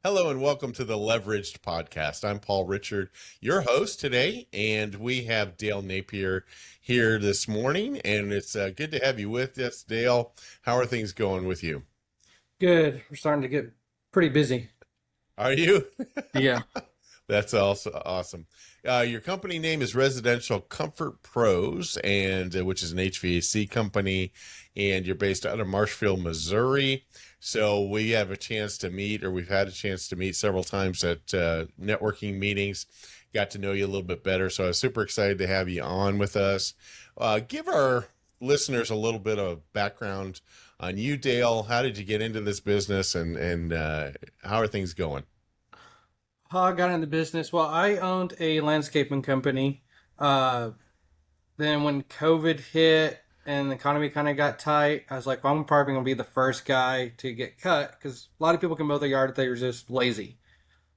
Hello and welcome to the Leveraged Podcast. I'm Paul Richard, your host today, and we have Dale Napier here this morning, and it's good to have you with us, Dale. How are things going with you? Good. We're starting to get pretty busy. Are you? Yeah. That's also awesome. Your company name is Residential Comfort Pros, and which is an HVAC company, and you're based out of Marshfield, Missouri. So we have a chance to meet, or we've had a chance to meet several times at networking meetings. Got to know you a little bit better, so I was super excited to have you on with us. Give our listeners a little bit of background on you, Dale. How did you get into this business, and how are things going? How I got into business. Well, I owned a landscaping company. Uh, then when COVID hit and the economy kind of got tight, I was like, well, I'm probably going to be the first guy to get cut because a lot of people can mow their yard if they're just lazy.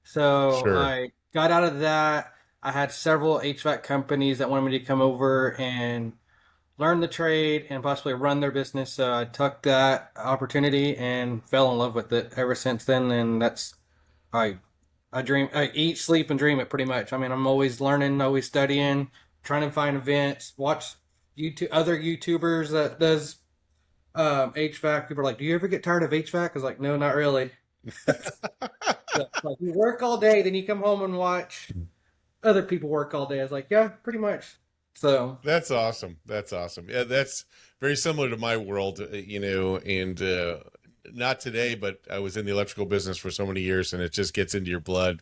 So Sure. I got out of that. I had several HVAC companies that wanted me to come over and learn the trade and possibly run their business. So I took that opportunity and fell in love with it ever since then. And that's I I eat, sleep, and dream it pretty much. I mean, I'm always learning, always studying, trying to find events, watch YouTube, other YouTubers that does HVAC. People are like, "Do you ever get tired of HVAC?" I was like, "No, not really." So, like you work all day, then you come home and watch other people work all day. I was like, "Yeah, pretty much." So That's awesome. That's awesome. Yeah, that's very similar to my world, and not today, but I was in the electrical business for so many years, and it just gets into your blood,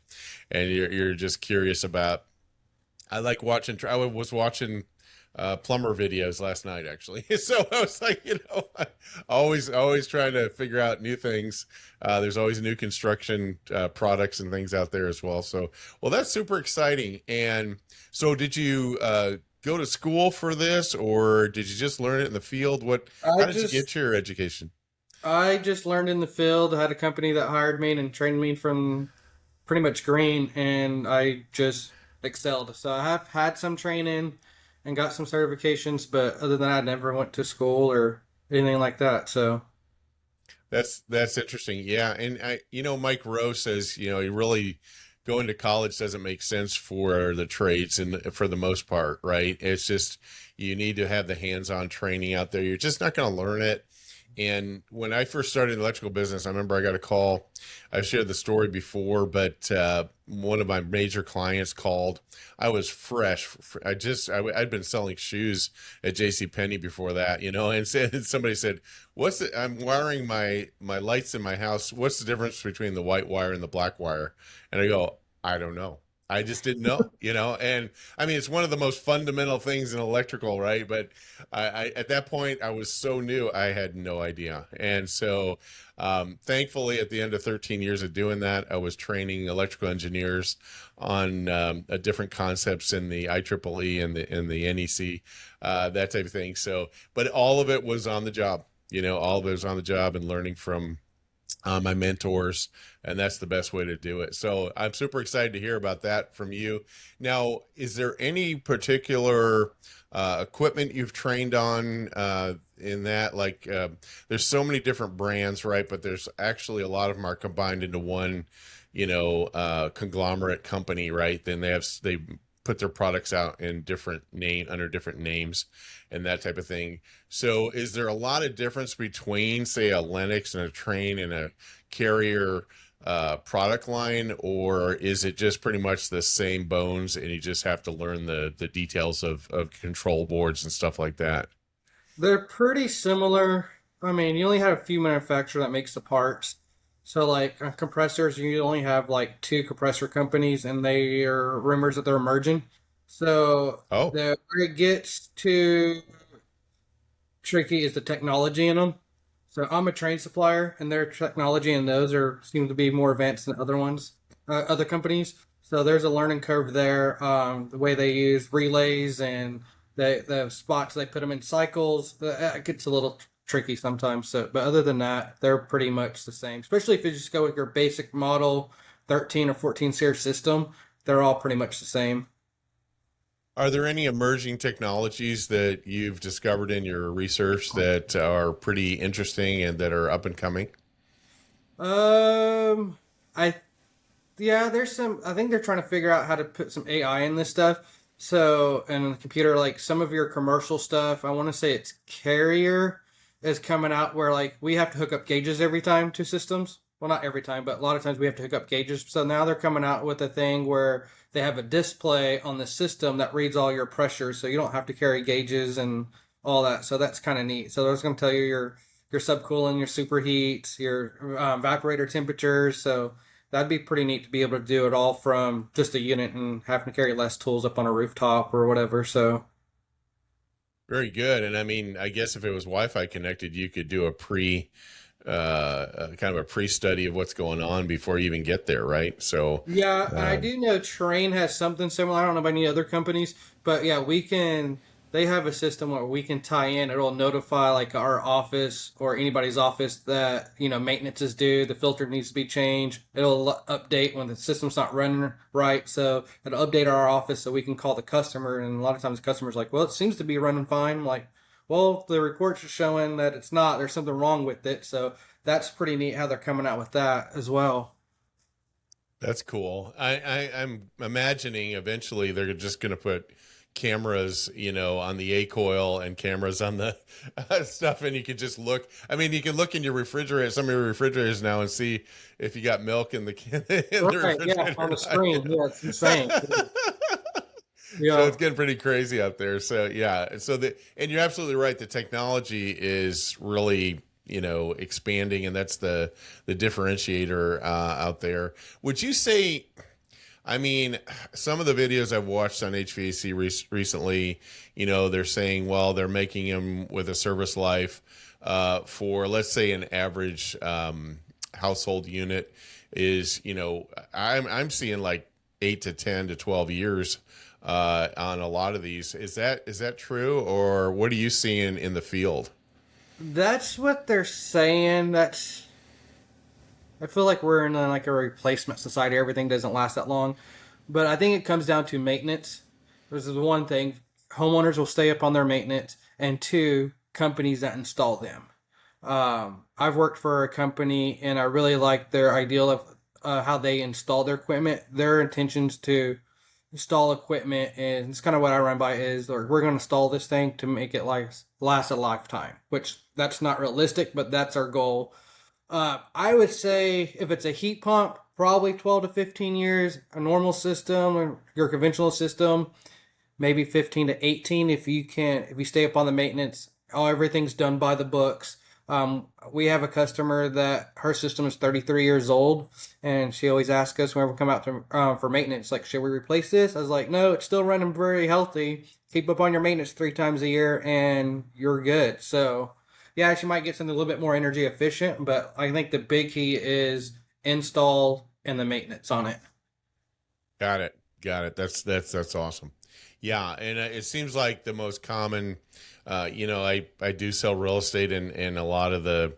and you're just curious about. I like watching. I was watching plumber videos last night, actually. So I was like, always trying to figure out new things. There's always new construction products and things out there as well. So, well, that's super exciting. And so, did you go to school for this, or did you just learn it in the field? I How did you just get your education? I just learned in the field. I had a company that hired me and trained me from pretty much green, and I just excelled. So I have had some training and got some certifications, but other than that, I never went to school or anything like that. So That's interesting. Yeah, and Mike Rowe says, you really going to college doesn't make sense for the trades and for the most part, right? It's just you need to have the hands-on training out there. You're just not going to learn it. And when I first started in the electrical business, I remember I got a call. I've shared the story before, but one of my major clients called. I was fresh. I'd been selling shoes at J.C. Penney before that, and said somebody said, I'm wiring my lights in my house. What's the difference between the white wire and the black wire?" And I go, "I don't know. I just didn't know. And I mean, it's one of the most fundamental things in electrical, right? But at that point, I was so new, I had no idea. And so, thankfully, at the end of 13 years of doing that, I was training electrical engineers on different concepts in the IEEE and the NEC, that type of thing. So, but all of it was on the job. All of it was on the job and learning from my mentors, and that's the best way to do it. So I'm super excited to hear about that from you. Now, is there any particular equipment you've trained on in that? Like, there's so many different brands, right? But there's actually a lot of them are combined into one, conglomerate company, right? Then they put their products out in different name under different names and that type of thing. So is there a lot of difference between, say, a Lennox and a Train and a Carrier product line, or is it just pretty much the same bones and you just have to learn the details of control boards and stuff like that? they're pretty similar. I mean, you only have a few manufacturers that makes the parts. So like compressors, you only have like two compressor companies, and they are rumors that they're merging. So Oh, the where it gets to tricky is the technology in them. So I'm a train supplier, and their technology in those are seem to be more advanced than other ones, other companies. So there's a learning curve there. The way they use relays and the spots they put them in cycles, it gets a little tricky sometimes. So, but other than that, they're pretty much the same. Especially if you just go with your basic model 13 or 14 series system, they're all pretty much the same. are there any emerging technologies that you've discovered in your research that are pretty interesting and that are up and coming? Um, I Yeah, there's some. I think they're trying to figure out how to put some AI in this stuff. So, and the computer, like some of your commercial stuff, I want to say it's Carrier is coming out where like we have to hook up gauges every time to systems. Well, not every time, but a lot of times we have to hook up gauges. So now they're coming out with a thing where they have a display on the system that reads all your pressures, so you don't have to carry gauges and all that. So that's kind of neat. So it's going to tell you your subcooling, your superheats, your evaporator temperatures. So that'd be pretty neat to be able to do it all from just a unit and having to carry less tools up on a rooftop or whatever. So Very good. And I mean, I guess if it was Wi-Fi connected, you could do a kind of a pre-study of what's going on before you even get there, right? So, yeah, I um, do know Train has something similar. I don't know about any other companies, but yeah, we can. They have a system where we can tie in. It'll notify like our office or anybody's office that maintenance is due. The filter needs to be changed. It'll update when the system's not running right. So it'll update our office so we can call the customer. And a lot of times the customer's like, "Well, it seems to be running fine." I'm like, well, the reports are showing that it's not. There's something wrong with it. So that's pretty neat how they're coming out with that as well. that's cool. I'm imagining eventually they're just going to put cameras, on the A coil and cameras on the stuff, and you can just look. I mean, you can look in your refrigerator, some of your refrigerators now, and see if you got milk in the in the Right, yeah, refrigerator on or the not, screen. Yeah, it's insane. So Yeah, it's getting pretty crazy out there. So yeah, and you're absolutely right. The technology is really expanding, and that's the differentiator out there. Would you say? I mean, some of the videos I've watched on HVAC recently, they're saying, well, they're making them with a service life for, let's say, an average household unit is, I'm seeing like 8 to 10 to 12 years on a lot of these. Is that true, or what are you seeing in the field? that's what they're saying. I feel like we're in like a replacement society. Everything doesn't last that long, but I think it comes down to maintenance. This is one thing: homeowners will stay up on their maintenance, and two, companies that install them. I've worked for a company, and I really like their ideal of how they install their equipment. Their intentions to install equipment, and it's kind of what I run by is, or we're going to install this thing to make it like last a lifetime, which that's not realistic, but that's our goal. I would say if it's a heat pump, probably 12 to 15 years. A normal system or your conventional system, maybe 15 to 18 if you stay up on the maintenance. Oh, everything's done by the books. We have a customer that her system is 33 years old, and she always asks us whenever we come out to, for maintenance, like, should we replace this? I was like, no, it's still running very healthy. Keep up on your maintenance 3 times a year, and you're good. So, yeah, she might get something a little bit more energy efficient, but I think the big key is install and the maintenance on it. Got it. Got it. That's awesome. Yeah, and it seems like the most common, I do sell real estate, and a lot of the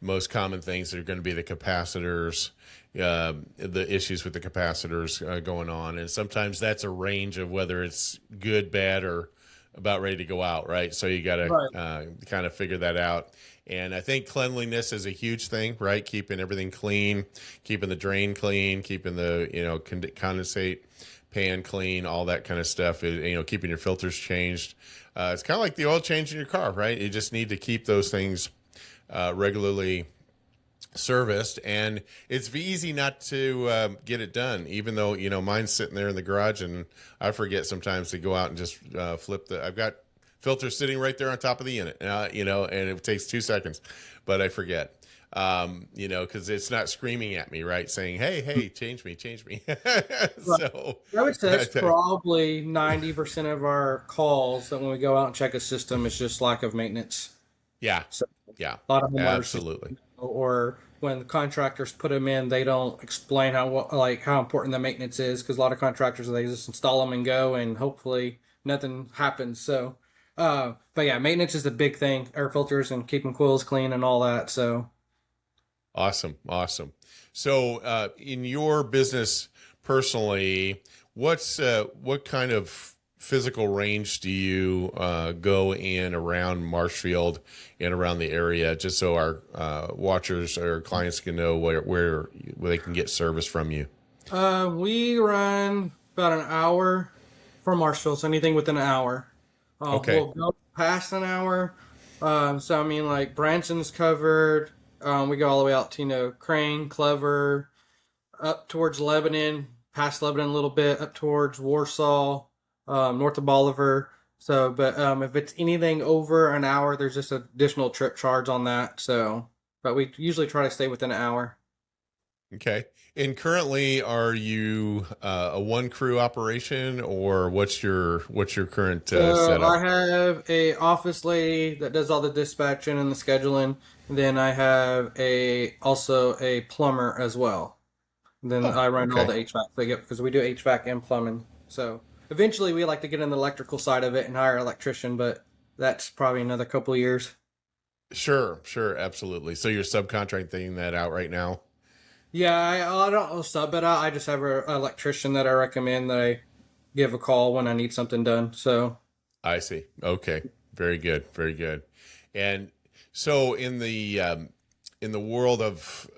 most common things are going to be the capacitors, the issues with the capacitors going on, and sometimes that's a range of whether it's good, bad, or about ready to go out, right? So you got to Right. kind of figure that out. And I think cleanliness is a huge thing, right? Keeping everything clean, keeping the drain clean, keeping the condensate pan clean, all that kind of stuff. Keeping your filters changed. It's kind of like the oil change in your car, right? You just need to keep those things regularly serviced, and it's easy not to get it done, even though mine's sitting there in the garage, and I forget sometimes to go out and just flip the I've got filters sitting right there on top of the unit, and it takes 2 seconds, but I forget, because it's not screaming at me, right, saying, hey, change me. Right. So I would say that's that, probably 90% of our calls that when we go out and check a system, it's just lack of maintenance. yeah, So yeah, a lot of homeowners just, absolutely. or when the contractors put them in, they don't explain how important the maintenance is because a lot of contractors they just install them and go, and hopefully nothing happens. So, but yeah, maintenance is the big thing: air filters and keeping coils clean and all that. So, Awesome, awesome. So, in your business personally, what kind of physical range do you go in around Marshfield and around the area, just so our watchers or clients can know where they can get service from you? We run about an hour from Marshall, so anything within an hour. Okay. We'll go past an hour. So I mean, like Branson's covered. We go all the way out to Crane, Clever, up towards Lebanon, past Lebanon a little bit, up towards Warsaw, north of Bolivar. So, but if it's anything over an hour, there's just an additional trip charge on that. So, but we usually try to stay within an hour. Okay. And currently, are you a one crew operation, or what's your current So setup? I have a office lady that does all the dispatching and the scheduling. Then I have a also a plumber as well. Then Oh, I run all okay. the HVAC because we do HVAC and plumbing. So eventually we like to get in the electrical side of it and hire an electrician, but that's probably another couple of years. Sure, sure, absolutely. So you're subcontracting that out right now? Yeah, I don't sub it out. I just have an electrician that I recommend that I give a call when I need something done. So I see. Okay. Very good. Very good. And so in the world of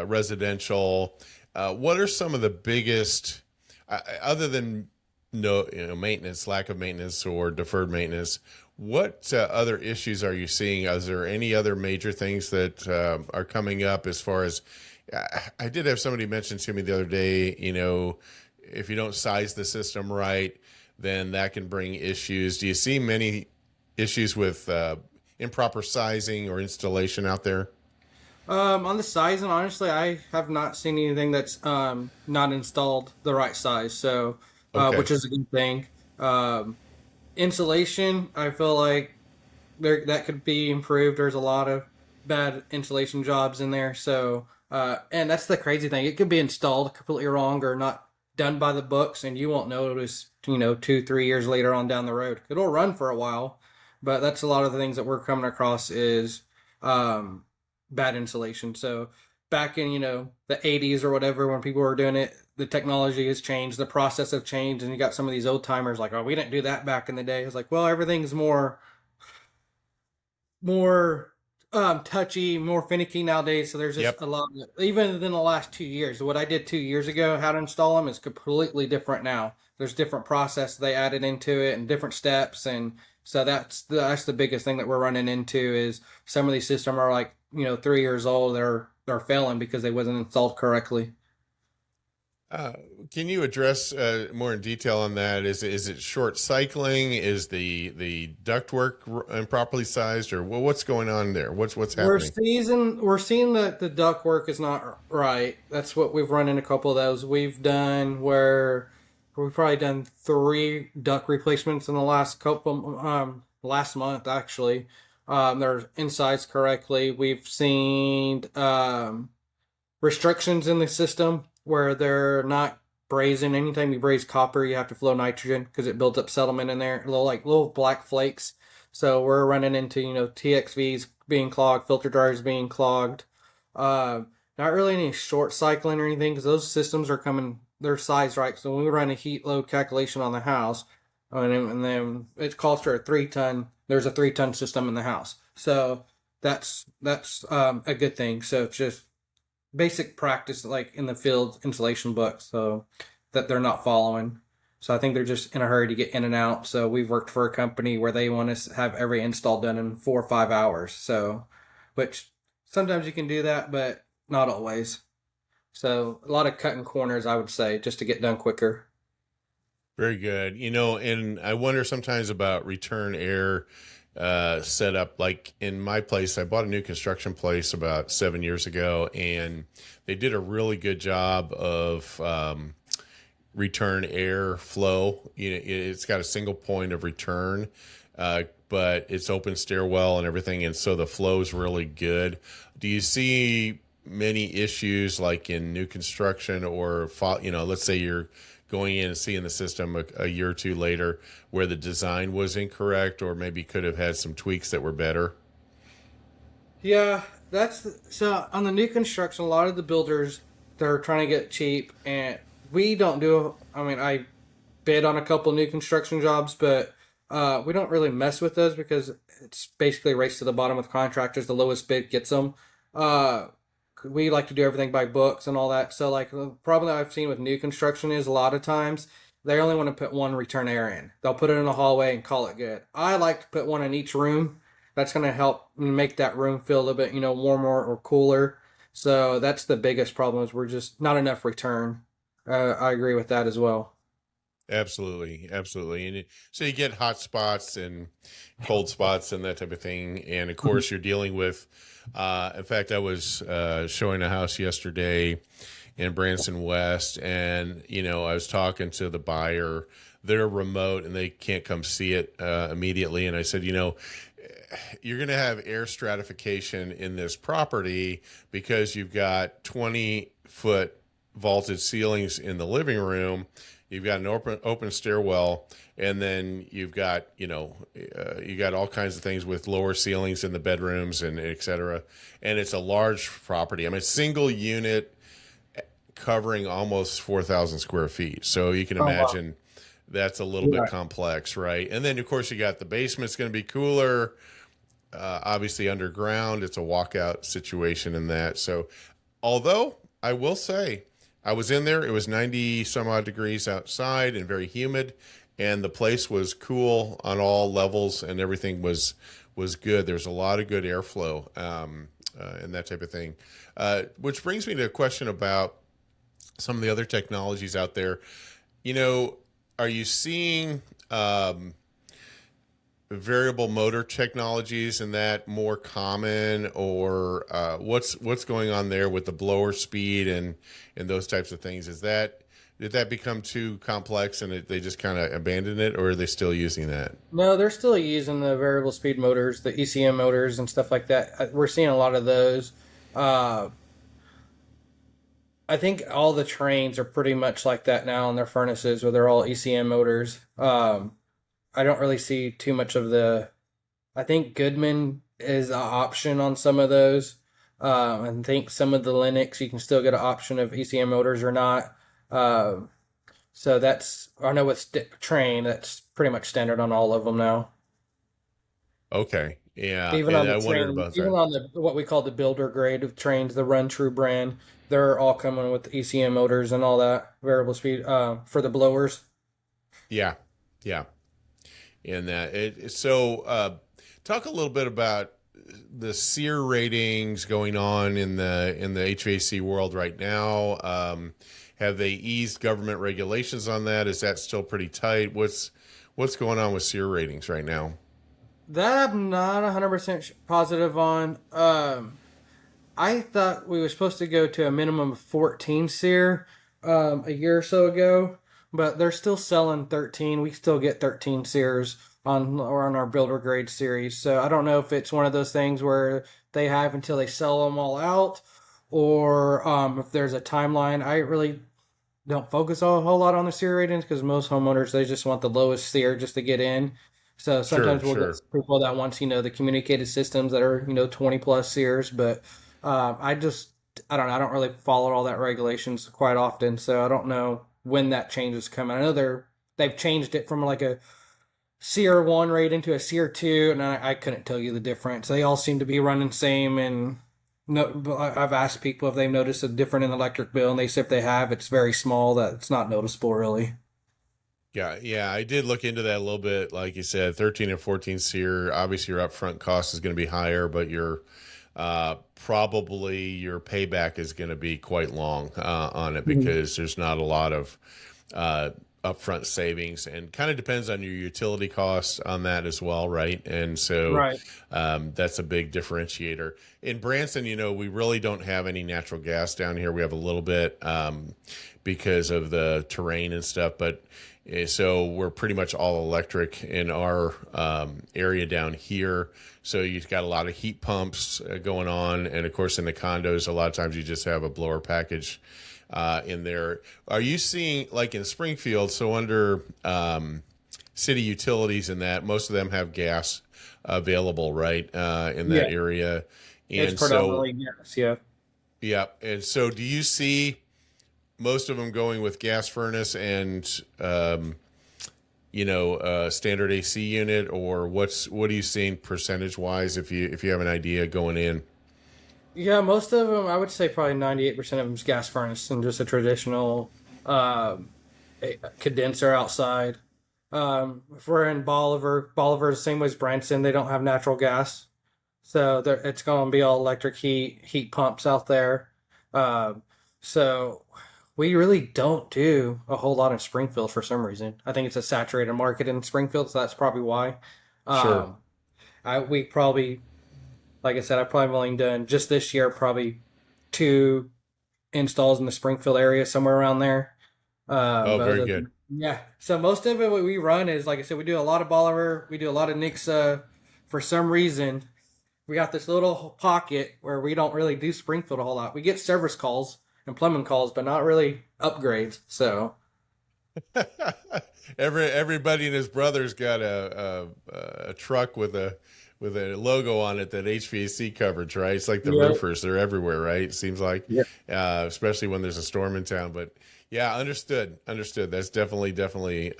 residential, what are some of the biggest, other than no, maintenance, lack of maintenance or deferred maintenance? What other issues are you seeing? Is there any other major things that are coming up as far as? I did have somebody mention to me the other day, if you don't size the system right, then that can bring issues. Do you see many issues with improper sizing or installation out there? on the sizing, honestly, I have not seen anything that's not installed the right size. So Okay. which is a good thing. Um, Insulation, I feel like there that could be improved. There's a lot of bad insulation jobs in there. So, and that's the crazy thing. It could be installed completely wrong or not done by the books, and you won't notice, 2, 3 years later on down the road. It'll run for a while, but that's a lot of the things that we're coming across is um, bad insulation. So back in, the 80s or whatever, when people were doing it, the technology has changed, the process has changed, and you got some of these old timers like, oh, we didn't do that back in the day. It's like, well, everything's more touchy, more finicky nowadays. So there's just Yep. a lot. Even in the last 2 years, what I did 2 years ago, how to install them, is completely different now. There's different process they added into it and different steps, and so that's the biggest thing that we're running into is some of these systems are like 3 years old. They're failing because they wasn't installed correctly. Uh, can you address more in detail on that? Is it short cycling? Is the ductwork improperly sized, or what's going on there? What's happening? We're seeing that the duct work is not right. That's what we've run in a couple of those. We've probably done 3 duct replacements in the last couple last month actually. They're incised correctly. We've seen restrictions in the system where they're not brazing. Anytime you braze copper, you have to flow nitrogen because it builds up sediment in there, little black flakes. So we're running into TXVs being clogged, filter dryers being clogged. Uh, Not really any short cycling or anything because those systems are coming. They're sized right. So when we run a heat load calculation on the house, and then it calls for a 3 ton. There's a 3 ton system in the house. So that's a good thing. So it's just basic practice like in the field insulation book so that they're not following. So I think they're just in a hurry to get in and out. So we've worked for a company where they want us to have every install done in 4 or 5 hours. So which sometimes you can do that, but not always. So a lot of cutting corners, I would say, just to get done quicker. Very good. And I wonder sometimes about return air setup. Like in my place, I bought a new construction place about 7 years ago, and they did a really good job of return air flow. It's got a single point of return, but it's open stairwell and everything, and so the flow is really good. Do you see many issues like in new construction or let's say you're going in and seeing the system a year or two later where the design was incorrect or maybe could have had some tweaks that were better? Yeah, so on the new construction. A lot of the builders they're trying to get cheap, and we don't do. I mean, I bid on a couple new construction jobs, but we don't really mess with those because it's basically a race to the bottom with contractors. The lowest bid gets them. Uh, we like to do everything by books and all that. So like the problem that I've seen with new construction is a lot of times they only want to put one return air in. They'll put it in the hallway and call it good. I like to put one in each room. That's going to help make that room feel a little bit, warmer or cooler. So that's the biggest problem is we're just not enough return. I agree with that as well. Absolutely, absolutely. So you get hot spots and cold spots and that type of thing. And of Mhm. course, you're dealing with. In fact, I was showing a house yesterday in Branson West, and I was talking to the buyer. They're remote and they can't come see it immediately. And I said, you're going to have air stratification in this property because you've got 20-foot vaulted ceilings in the living room. You've got an open stairwell, and then you've got you got all kinds of things with lower ceilings in the bedrooms and et cetera. And it's a large property. I mean, single unit covering almost 4,000 square feet. So you can Oh wow. imagine that's a little bit Right. complex, right? And then of course you got the basement's going to be cooler, obviously underground. It's a walkout situation in that. So, although I will say, I was in there, it was 90 some odd degrees outside and very humid, and the place was cool on all levels, and everything was good. There's a lot of good airflow and that type of thing. Which brings me to a question about some of the other technologies out there. You know, are you seeing variable motor technologies and that more common, or what's going on there with the blower speed and those types of things? Did that become too complex and they just kind of abandoned it, or are they still using that? No, they're still using the variable speed motors, the ECM motors and stuff like that. We're seeing a lot of those. Uh, I think all the trains are pretty much like that now in their furnaces, where they're all ECM motors. I don't really see too much of the. I think Goodman is an option on some of those. I think some of the Linux you can still get an option of ECM motors or not. Um, so that's I know with Train that's pretty much standard on all of them now. Okay, yeah, Even and on the I wondered train, about even that. on the what we call the builder grade of trains, the Run True brand, they're all coming with ECM motors and all that variable speed for the blowers. Yeah, yeah, and that so talk a little bit about the SEER ratings going on in the HVAC world right now. Have they eased government regulations on that? Is that still pretty tight? What's going on with SEER ratings right now? That I'm not 100% positive on. I thought we were supposed to go to a minimum of 14 SEER a year or so ago, but they're still selling 13. We still get 13 SEERs on our builder grade series. So I don't know if it's one of those things where they have until they sell them all out, or if there's a timeline. I really don't focus a whole lot on the SEER ratings because most homeowners they just want the lowest SEER just to get in. So Sure, sometimes we'll get sure. people that wants the communicated systems that are 20 plus SEERs, but I don't know. I don't really follow all that regulations quite often, so I don't know when that change is coming. I know they've changed it from like a SEER one rating to a SEER two, and I couldn't tell you the difference. They all seem to be running same, and no, but I've asked people if they've noticed a difference in electric bill, and they say if they have, it's very small. That it's not noticeable really. Yeah, yeah, I did look into that a little bit. Like you said, 13 and 14 SEER, obviously your upfront cost is going to be higher, but your probably your payback is going to be quite long on it Mhm. because there's not a lot of uh, upfront savings, and kind of depends on your utility costs on that as well, right? And so Right. that's a big differentiator. In Branson, we really don't have any natural gas down here. We have a little bit because of the terrain and stuff, but so we're pretty much all electric in our area down here. So you've got a lot of heat pumps going on, and of course in the condos, a lot of times you just have a blower package in there. Are you seeing like in Springfield? So under city utilities and that, most of them have gas available, right, in that Yeah, area, it's and so predominantly yes. Yeah. yeah, and so do you see most of them going with gas furnace and standard AC unit, or what are you seeing percentage wise if you have an idea going in? Yeah, most of them, I would say probably 98% of them is gas furnace and just a traditional condenser outside. If we're in Bolivar is the same way as Branson. They don't have natural gas, so it's going to be all electric heat pumps out there. Um, so we really don't do a whole lot in Springfield for some reason. I think it's a saturated market in Springfield, so that's probably why. Sure. Um, we probably, like I said, I've probably only done just this year probably two installs in the Springfield area, somewhere around there. Oh, But very other good. than, yeah, so most of it what we run is like I said, we do a lot of Bolivar, we do a lot of Nixa. For some reason, we got this little pocket where we don't really do Springfield a whole lot. We get service calls and plumbing calls, but not really upgrades. So Everybody and his brother's got a truck with a logo on it that HVAC coverage, right? It's like the yeah, roofers; they're everywhere, right? It seems like, yeah. especially when there's a storm in town. But yeah, understood. That's definitely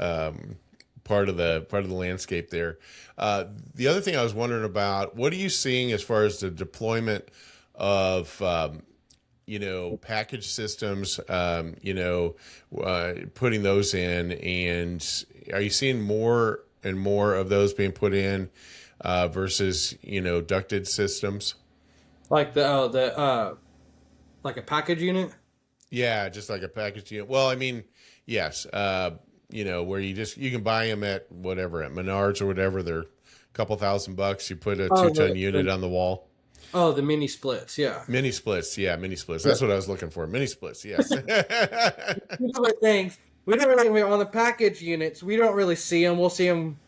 part of the landscape there. The other thing I was wondering about, what are you seeing as far as the deployment of package systems, putting those in, and are you seeing more and more of those being put in versus ducted systems? Like like a package unit. Yeah, just like a package unit. Well, I mean, yes, where you can buy them at whatever, at Menards or whatever. They're a couple $1,000. You put a Oh, 2-ton unit on the wall. the mini splits. Yeah. Mini splits, yeah, mini splits. Yeah. That's what I was looking for. Mini splits, yes. Other things we don't really on the package units. We don't really see them. We'll see them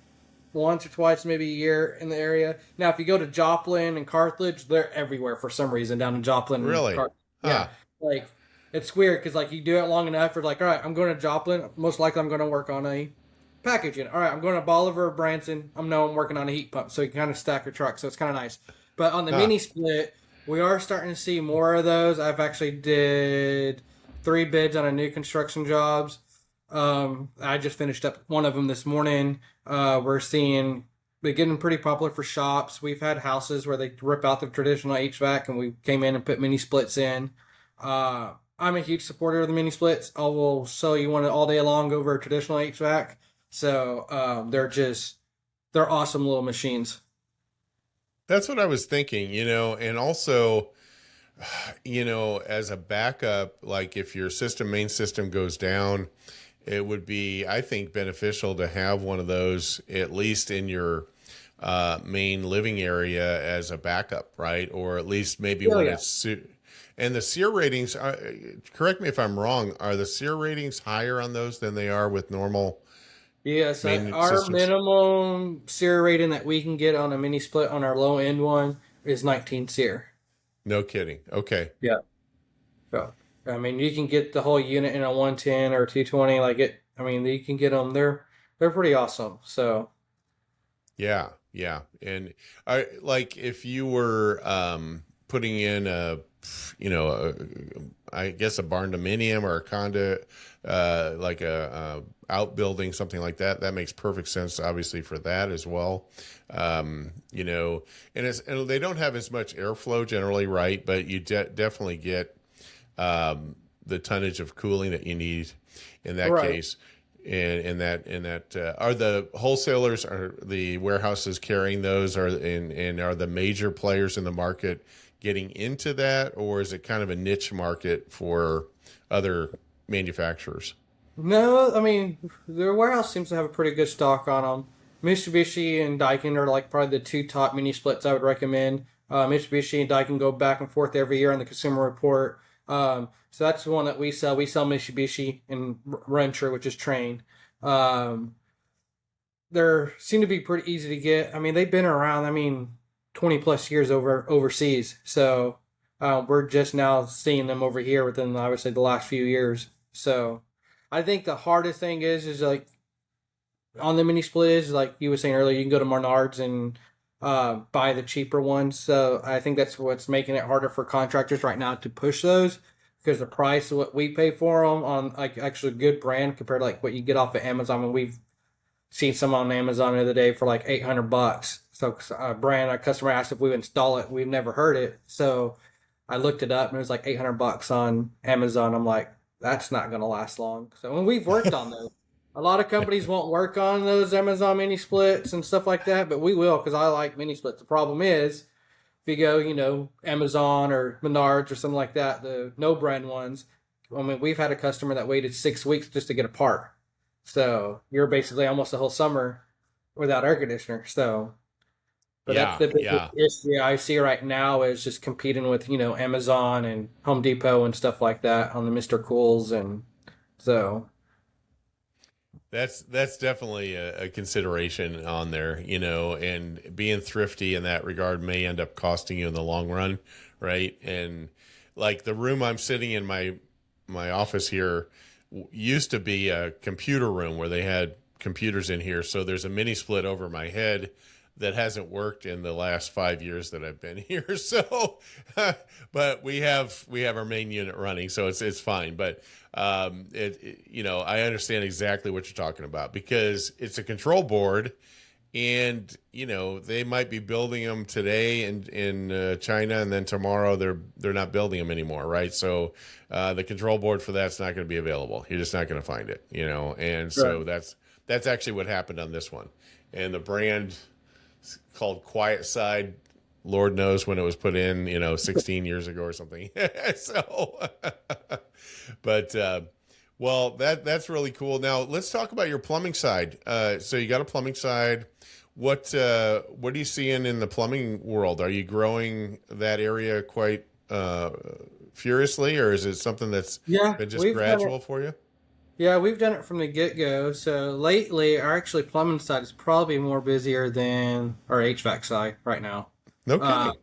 once or twice, maybe a year in the area. Now, if you go to Joplin and Carthage, they're everywhere for some reason down in Joplin and Really? Yeah, Huh. like it's weird because like you do it long enough, you're like, all right, I'm going to Joplin. Most likely, I'm going to work on a package unit. All right, I'm going to Bolivar, Branson. I'm working on a heat pump, so you can kind of stack your truck. So it's kind of nice. But on the Huh. mini split, we are starting to see more of those. I've actually did 3 bids on a new construction jobs. I just finished up one of them this morning. We're seeing they're getting pretty popular for shops. We've had houses where they rip out the traditional HVAC and we came in and put mini splits in. I'm a huge supporter of the mini splits. I will sell you one all day long over traditional HVAC. So they're awesome little machines. That's what I was thinking, and also, as a backup, like if your main system goes down, it would be, I think, beneficial to have one of those at least in your main living area as a backup, right? Or at least maybe Oh when yeah. and the SEER ratings, correct me if I'm wrong, are the SEER ratings higher on those than they are with normal Yes, main our systems? minimum SEER rating that we can get on a mini split on our low end one is 19 SEER. No kidding. Okay. Yeah. So, I mean, you can get the whole unit in a 110 or 220. Like it, I mean, you can get them. They're pretty awesome. So, Yeah, yeah. And I like if you were putting in I guess a barn dominium or a condo, like a outbuilding, something like that. That makes perfect sense, obviously, for that as well. And they don't have as much airflow generally, right? But you definitely get the tonnage of cooling that you need in that right. case. And are the wholesalers, are the warehouses carrying those, and are the major players in the market getting into that, or is it kind of a niche market for other manufacturers? No, I mean, their warehouse seems to have a pretty good stock on them. Mitsubishi and Daikin are like probably the two top mini splits I would recommend. Mitsubishi and Daikin go back and forth every year on the Consumer Report. So that's the one that we sell. We sell Mitsubishi and Renter, which is Train. Um, they seem to be pretty easy to get. I mean, they've been around. I mean, 20 plus years overseas. So we're just now seeing them over here within, I would say, the last few years. So I think the hardest thing is like on the mini split is like you were saying earlier, you can go to Menards and buy the cheaper ones. So I think that's what's making it harder for contractors right now to push those because the price of what we pay for them on like actually a good brand compared to like what you get off of Amazon. When we've seen some on Amazon the other day for like $800. So a customer asked if we would install it. We've never heard it. So I looked it up and it was like 800 bucks on Amazon. I'm like, that's not going to last long. So when we've worked on those, a lot of companies won't work on those Amazon mini splits and stuff like that, but we will because I like mini splits. The problem is if you go, Amazon or Menards or something like that, the no brand ones. I mean, we've had a customer that waited 6 weeks just to get a part. So you're basically almost a whole summer without air conditioner. So, but that's Yeah, the biggest yeah. issue I see right now is just competing with, Amazon and Home Depot and stuff like that on the Mr. Cools. And so, That's definitely a consideration on there, and being thrifty in that regard may end up costing you in the long run, right? And like the room I'm sitting in, my office here used to be a computer room where they had computers in here. So there's a mini split over my head that hasn't worked in the last 5 years that I've been here. So, but we have our main unit running, so it's fine. But I understand exactly what you're talking about because it's a control board, and they might be building them today in China, and then tomorrow they're not building them anymore, right? So the control board for that's not going to be available. You're just not going to find it, and right. so that's actually what happened on this one, and the brand called Quiet Side. Lord knows when it was put in, 16 years ago or something. So, but well, that's really cool. Now let's talk about your plumbing side. So you got a plumbing side. What are you seeing in the plumbing world? Are you growing that area quite furiously, or is it something that's Yeah, been just we've done it. gradual for you? Yeah, we've done it from the get go. So lately, our actually plumbing side is probably more busier than our HVAC side right now. No Uh, kidding.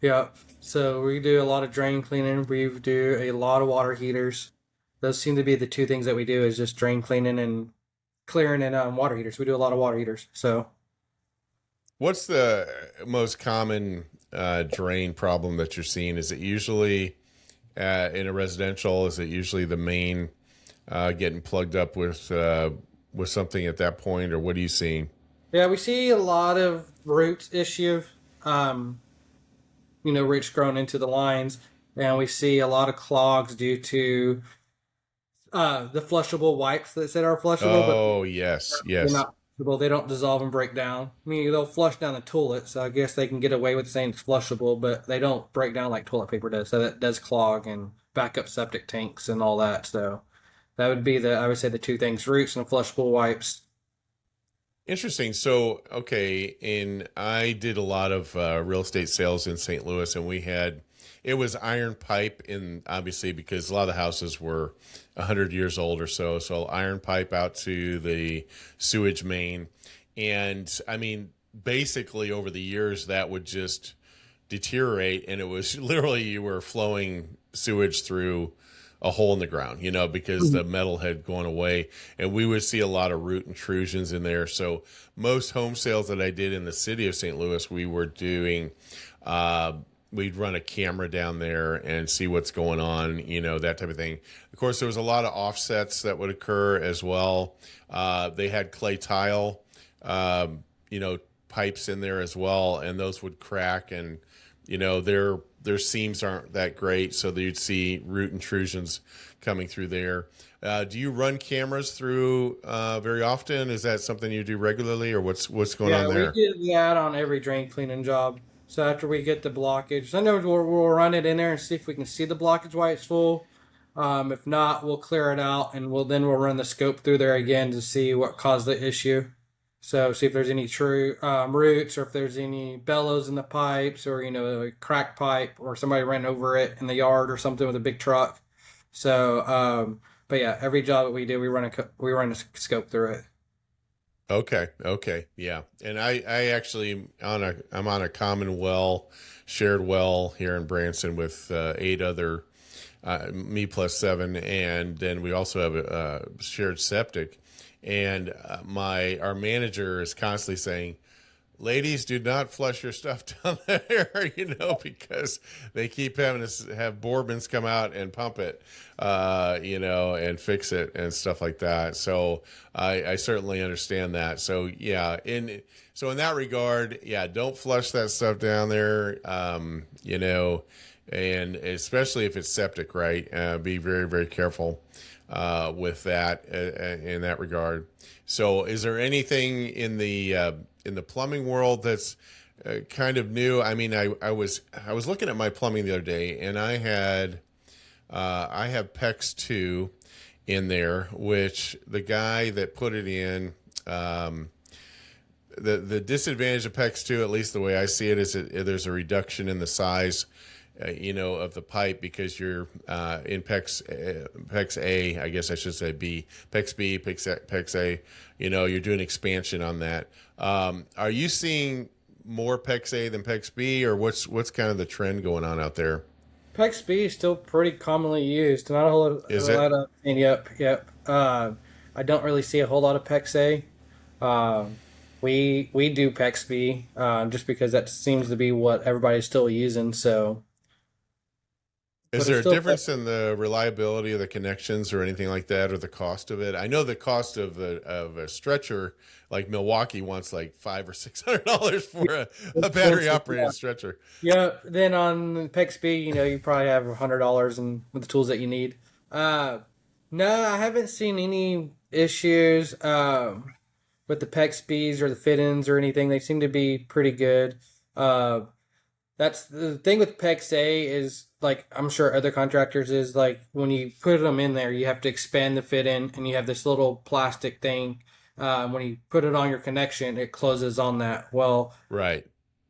yeah. So we do a lot of drain cleaning. We do a lot of water heaters. Those seem to be the two things that we do is just drain cleaning and clearing and water heaters. We do a lot of water heaters. So What's the most common drain problem that you're seeing? Is it usually in a residential? Is it usually the main getting plugged up with something at that point, or what are you seeing? yeah, we see a lot of roots issue. Um, roots growing into the lines, and we see a lot of clogs due to the flushable wipes that said are flushable, but Oh, yes, they're yes. not flushable. They don't dissolve and break down. I mean, they'll flush down the toilet, so I guess they can get away with saying it's flushable, but they don't break down like toilet paper does. So that does clog and back up septic tanks and all that. So that would be I would say the two things: roots and flushable wipes. Interesting. So, okay, and I did a lot of real estate sales in St. Louis, and it was iron pipe, in obviously because a lot of the houses were 100 years old or so. So iron pipe out to the sewage main, and I mean, basically over the years that would just deteriorate, and it was literally you were flowing sewage through a hole in the ground, because the metal had gone away, and we would see a lot of root intrusions in there. So most home sales that I did in the city of St. Louis, we were doing, we'd run a camera down there and see what's going on, that type of thing. Of course, there was a lot of offsets that would occur as well. They had clay tile, pipes in there as well, and those would crack, and their seams aren't that great, so you'd see root intrusions coming through there. Do you run cameras through very often? Is that something you do regularly, or what's going on Yeah, we there? do that on every drain cleaning job. So after we get the blockage, sometimes we'll run it in there and see if we can see the blockage while it's full. If not, we'll clear it out and we'll run the scope through there again to see what caused the issue. So see if there's any true roots or if there's any bellows in the pipes or a cracked pipe or somebody ran over it in the yard or something with a big truck. So, but yeah, every job that we do, we run a scope through it. Okay, okay, yeah. And I actually I'm on a common well, shared well here in Branson with 8 other, me plus 7, and then we also have a shared septic. And our manager is constantly saying, ladies, do not flush your stuff down there, because they keep having to have Borbins come out and pump it, and fix it and stuff like that. So I certainly understand that. So yeah, in that regard, yeah, don't flush that stuff down there. and especially if it's septic, right? Be very, very careful with that in that regard. So, is there anything in the plumbing world that's kind of new? I mean, I was looking at my plumbing the other day, and I have PEX 2 in there, which the guy that put it in, um, the disadvantage of PEX 2, at least the way I see it, is that there's a reduction in the size, of the pipe because you're in PEX A, I guess I should say B, PEX B, PEX A, you're doing expansion on that. Are you seeing more PEX A than PEX B, or what's kind of the trend going on out there? PEX B is still pretty commonly used. Not a whole lot, a Is lot it? of, and yep. I don't really see a whole lot of PEX A. We do PEX B, just because that seems to be what everybody's still using. So, Is but it's there a still difference in the reliability of the connections or anything like that, or the cost of it? I know the cost of a stretcher, like Milwaukee wants like $500 or $600 for a battery expensive. operated stretcher. Yeah. Then on PEX B, you probably have $100 and with the tools that you need. Uh, no, I haven't seen any issues with the PEX Bs or the fit-ins or anything. They seem to be pretty good. Uh, That's the thing with PEX A is like I'm sure other contractors is like when you put them in there, you have to expand the fit in, and you have this little plastic thing. When you put it on your connection, it closes on that. Well, Right.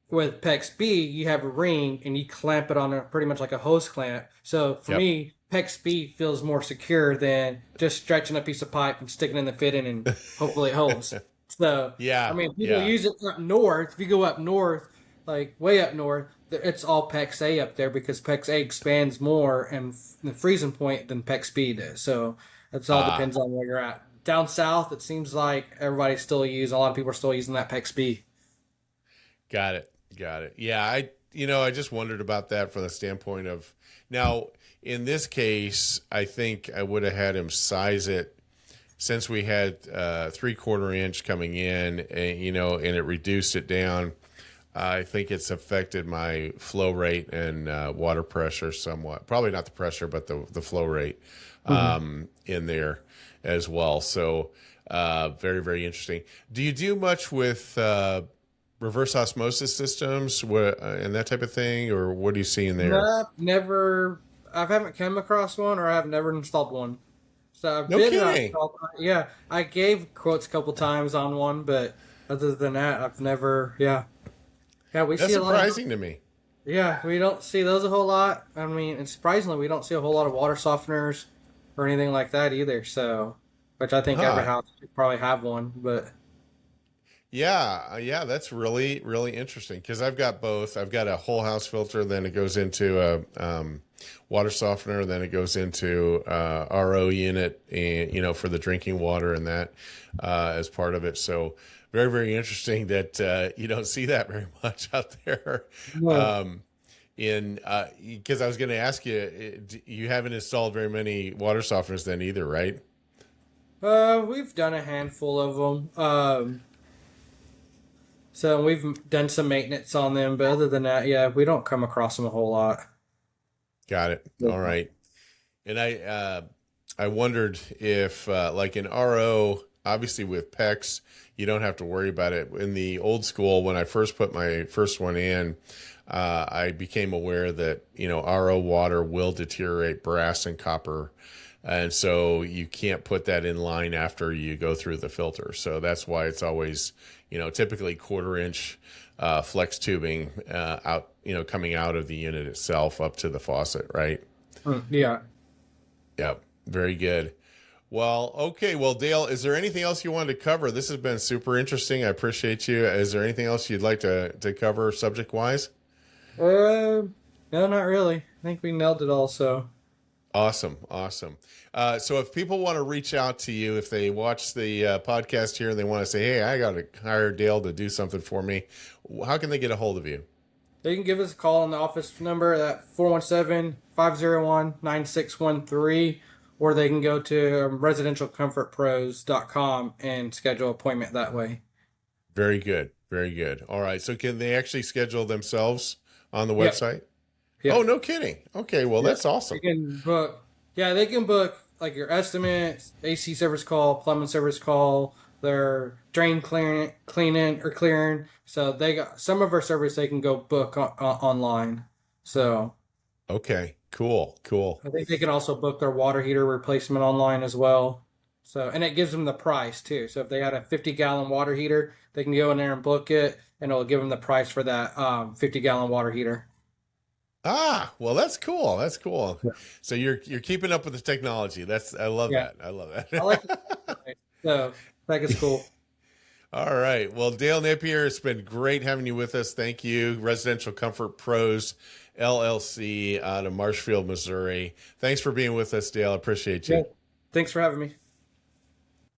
with PEX B, you have a ring and you clamp it on pretty much like a hose clamp. So for Yep. me, PEX B feels more secure than just stretching a piece of pipe and sticking in the fitting and hopefully it holds. So, I Yeah. mean, people Yeah. use it up north. If you go up north, like way up north, it's all PEX A up there because PEX A expands more and the freezing point than PEX B does. So it all Ah, depends on where you're at. Down south, it seems like everybody's still using, a lot of people are still using that PEX B. got it. Got it. Yeah. I just wondered about that from the standpoint of now, in this case, I think I would have had him size it since we had 3/4 inch coming in, and it reduced it down. I think it's affected my flow rate and water pressure somewhat. Probably not the pressure, but the flow rate Mhm. in there as well. So very, very interesting. Do you do much with reverse osmosis systems and that type of thing, or what are you seeing there? No, never. I haven't come across one, or I've never installed one. So I've No been kidding. installed. Yeah, I gave quotes a couple times on one, but other than that, I've never. Yeah, yeah. We That's see a lot of. surprising to me. Yeah, we don't see those a whole lot. I mean, and surprisingly, we don't see a whole lot of water softeners or anything like that either. So, which I think every Huh. house should probably have one. But Yeah, yeah, that's really, really interesting because I've got both. I've got a whole house filter, then it goes into a water softener, then it goes into RO unit, and for the drinking water and that as part of it. So very, very interesting that you don't see that very much out there. no. Um, in because I was going to ask you, you haven't installed very many water softeners then either, right? We've done a handful of them. So we've done some maintenance on them, but other than that, yeah, we don't come across them a whole lot. Got it. All right. And I wondered if like in RO, obviously with PEX, you don't have to worry about it. In the old school, when I first put my first one in, I became aware that RO water will deteriorate brass and copper, and so you can't put that in line after you go through the filter. So that's why it's always typically 1/4 inch flex tubing out coming out of the unit itself up to the faucet, right? Yeah. Yep. Very good. Well, okay. Well, Dale, is there anything else you wanted to cover? This has been super interesting. I appreciate you. Is there anything else you'd like to cover subject wise? Uh, no, not really. I think we nailed it all. So Awesome. Awesome. So if people want to reach out to you, if they watch the podcast here and they want to say, hey, I got to hire Dale to do something for me, how can they get a hold of you? they can give us a call on the office number at 417-501-9613, or they can go to residentialcomfortpros.com and schedule an appointment that way. Very good. Very good. All right. So can they actually schedule themselves on the Yep. website? Yeah. Oh, no kidding. Okay, well, Yeah. that's They awesome. can book. Yeah, they can book like your estimates, AC service call, plumbing service call, their drain cleaning or clearing. So they got some of our service they can go book online. So Okay, cool, cool. I think they can also book their water heater replacement online as well. So and it gives them the price too. So if they had a 50-gallon water heater, they can go in there and book it, and it'll give them the price for that 50-gallon water heater. Ah, well, that's cool. That's cool. Yeah. So you're keeping up with the technology. I love Yeah, that. I love I like that. it. So I think it's cool. All right. Well, Dale Napier, it's been great having you with us. Thank you. Residential Comfort Pros LLC out of Marshfield, Missouri. Thanks for being with us, Dale. I appreciate Yeah. you. Thanks for having me.